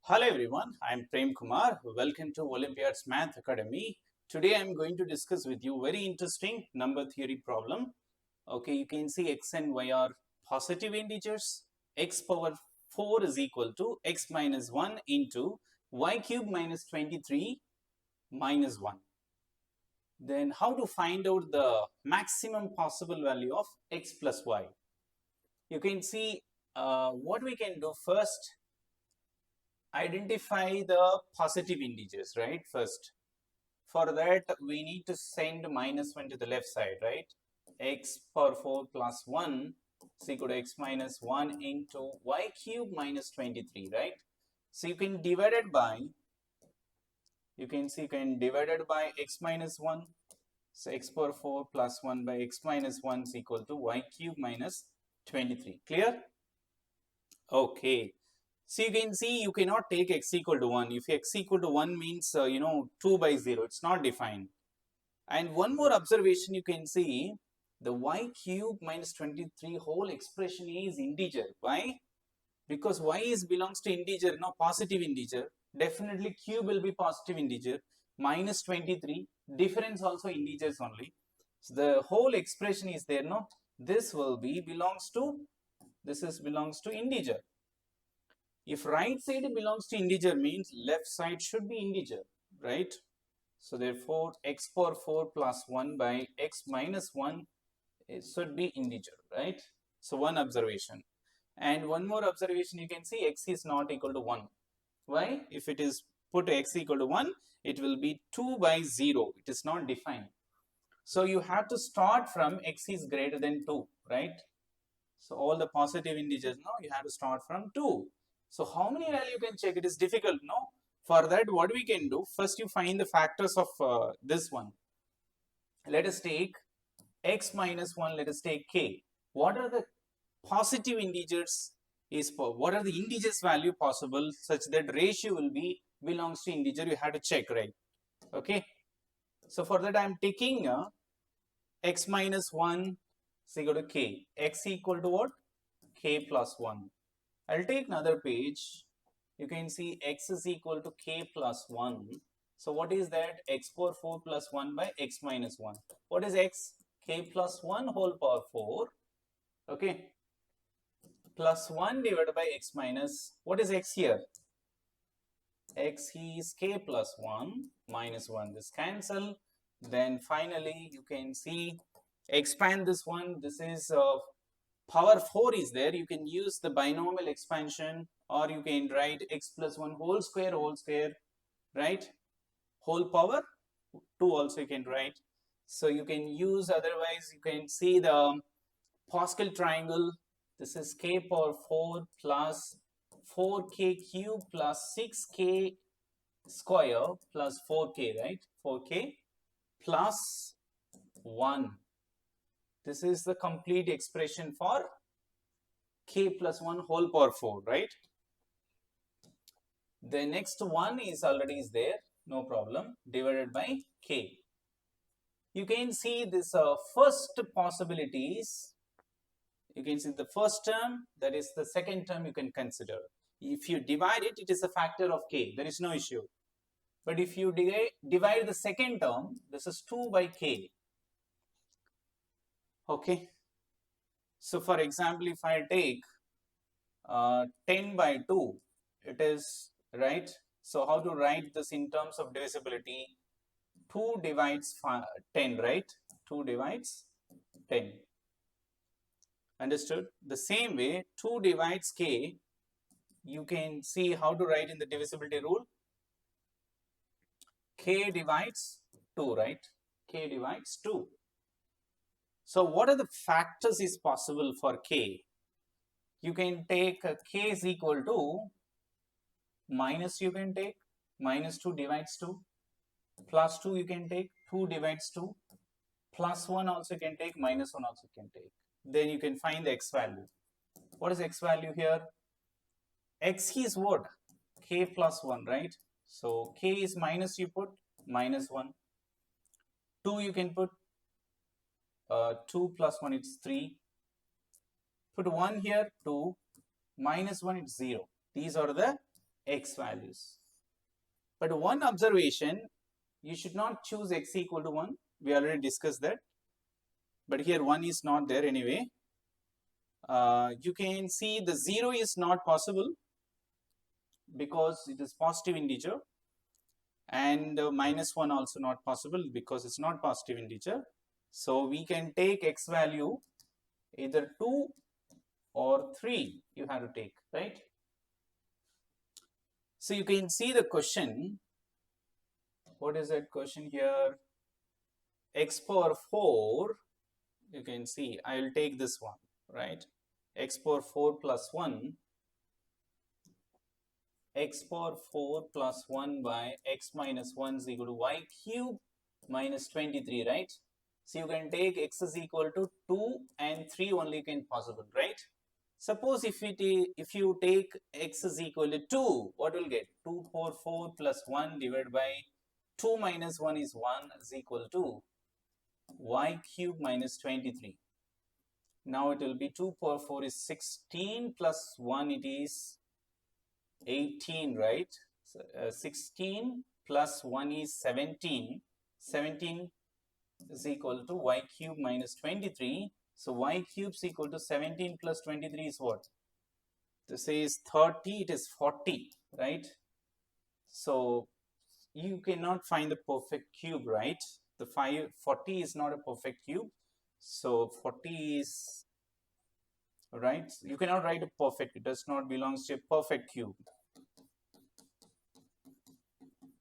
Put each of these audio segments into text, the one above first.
Hello everyone, I am Prem Kumar. Welcome to Olympiads Math Academy. Today I am going to discuss with you very interesting number theory problem. Okay, you can see x and y are positive integers. X power 4 is equal to x minus 1 into y cube minus 23 minus 1. Then how to find out the maximum possible value of x plus y? You can see what we can do first. Identify the positive integers, right? First, for that we need to send minus 1 to the left side, right? X power 4 plus 1 is equal to x minus 1 into y cube minus 23, right? So you can divide it by, you can divide it by x minus 1. So x power 4 plus 1 by x minus 1 is equal to y cube minus 23. Clear? Okay. So you can see you cannot take x equal to 1. If x equal to 1 means, 2 by 0. It's not defined. And one more observation you can see, the y cube minus 23 whole expression is integer. Why? Because y is belongs to integer, no, positive integer. Definitely cube will be positive integer. Minus 23, difference also integers only. So the whole expression is there, no? This will be belongs to integer. If right side belongs to integer means left side should be integer, right? So therefore x power 4 plus 1 by x minus 1 it should be integer, right? So one observation. And one more observation, you can see x is not equal to 1. Why? If it is put x equal to 1, it will be 2 by 0. It is not defined. So you have to start from x is greater than 2, right? So all the positive integers, now you have to start from 2. So how many value you can check? It is difficult, no? For that, what we can do, first you find the factors of this one. Let us take x minus 1, let us take k. What are the positive integers? What are the integers value possible such that ratio will be belongs to integer? You have to check, right? Okay. So for that, I am taking x minus 1 is equal to k. X equal to what? K plus 1. I'll take another page. You can see x is equal to k plus 1. So what is that? X power 4 plus 1 by x minus 1. What is x? K plus 1 whole power 4. Okay. Plus 1 divided by x minus. What is x here? X is k plus 1 minus 1. This cancel. Then finally you can see expand this one. This is power 4 is there. You can use the binomial expansion, or you can write x plus 1 whole square, right? Whole power 2 also you can write. So you can use, otherwise you can see the Pascal triangle. This is k power 4 plus 4k cube plus 6k square plus 4k, right? 4k plus 1. This is the complete expression for k plus 1 whole power 4, right? The next one is already is there, no problem, divided by k. You can see this first possibilities. You can see the first term, that is the second term you can consider. If you divide it, it is a factor of k, there is no issue. But if you divide the second term, this is 2 by k. Okay. So for example, if I take 10 by 2, it is, right? So how to write this in terms of divisibility? 2 divides 10, right? 2 divides 10. Understood? The same way, 2 divides k, you can see how to write in the divisibility rule. K divides 2, right? K divides 2. So what are the factors is possible for k? You can take k is equal to minus, you can take minus 2 divides 2, plus 2 you can take 2 divides 2, plus 1 also you can take, minus 1 also you can take. Then you can find the x value. What is x value here? X is what? K plus 1, right? So k is minus, you put minus 1. 2 you can put 2 plus 1 is 3. Put 1 here, 2. Minus 1 is 0. These are the x values. But one observation, you should not choose x equal to 1. We already discussed that. But here 1 is not there anyway. You can see the 0 is not possible because it is positive integer, and minus 1 also not possible because it's not positive integer. So we can take x value either 2 or 3 you have to take, right? So you can see the question. What is that question here? X power 4, you can see, I will take this one, right? X power 4 plus 1, x power 4 plus 1 by x minus 1 is equal to y cube minus 23, right? So you can take x is equal to 2 and 3 only can possible, right? Suppose if you take x is equal to 2, what will get? 2 power 4 plus 1 divided by 2 minus 1 is 1 is equal to y cube minus 23. Now it will be 2 power 4 is 16 plus 1 it is 18, right? So, 16 plus 1 is 17. 17 is equal to y cube minus 23. So y cube is equal to 17 plus 23 is what? This is 30, it is 40, right? So you cannot find the perfect cube, right? The 40 is not a perfect cube. So 40 is, right? You cannot write a perfect, it does not belong to a perfect cube.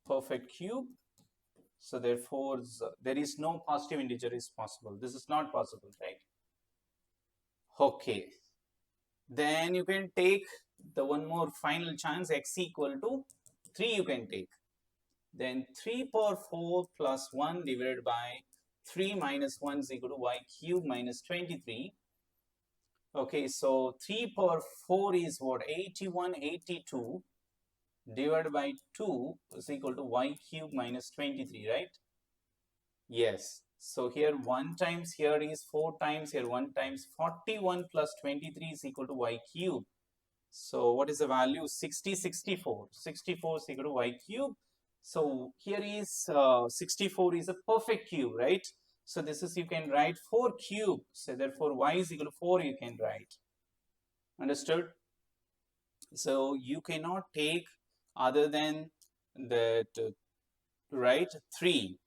Perfect cube. So therefore, there is no positive integer is possible. This is not possible, right? Okay. Then you can take the one more final chance, x equal to 3 you can take. Then 3 power 4 plus 1 divided by 3 minus 1 is equal to y cube minus 23. Okay, so 3 power 4 is what? 81, 82 divided by 2 is equal to y cube minus 23, right? Yes. So here 1 times, here is 4 times, here 1 times. 41 plus 23 is equal to y cube. So what is the value? 60, 64. 64 is equal to y cube. So here is 64 is a perfect cube, right? So this is, you can write 4 cube. So therefore y is equal to 4 you can write. Understood? So you cannot take other than that, right? 3.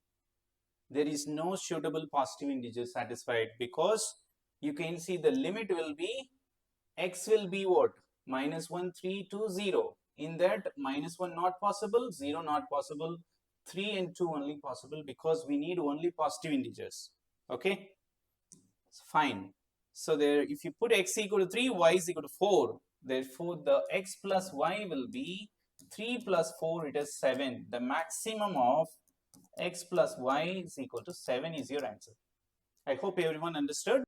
There is no suitable positive integer satisfied because you can see the limit will be, x will be what? Minus 1, 3, 2, 0. In that, minus 1 not possible, 0 not possible, 3 and 2 only possible because we need only positive integers. Okay, fine. So there, if you put x equal to 3, y is equal to 4. Therefore, the x plus y will be 3 plus 4, it is 7. The maximum of x plus y is equal to 7 is your answer. I hope everyone understood.